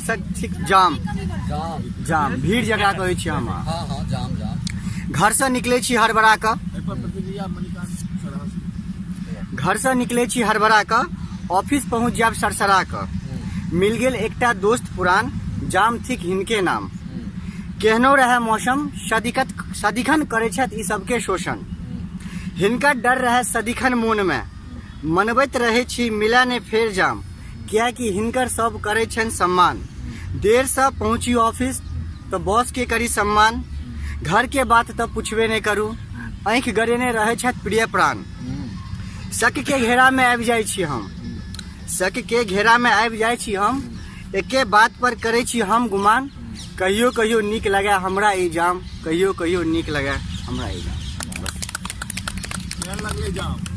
ठीक जाम जाम भीड़ जकरा कहै छी हम। घर से निकले छी हड़बड़ा कऽ, घर से निकले छी हड़बड़ा कऽ, ऑफिस पहुँच जाब सरसरा कऽ। मिल गेल एकटा दोस्त पुरान, जाम थिक हिनके नाम। केहनो रहे मौसम, सदिखन करे छथि ई सबके शोषण। हिनकर डर रहे सदिखन मोन में, मनबैत रहे छी मिला ने फेर जाम। कियाकि हिनकर सब करे छन सम्मान। देर से पहुँची ऑफिस तो बॉस के करी सम्मान। घर के बात तो पूछबे नहीं करू, आँख गरेने रहे छथि प्रिय प्राण। शक के घेरा में आबि जाइ छी हम, शक के घेरा में आबि जाइ छी हम। एके बात पर करे छी हम गुमान, कहियो कहियो नीक लगे हमरा ई जाम, कहियो कहियो नीक लगे हमरा ई जाम। जाम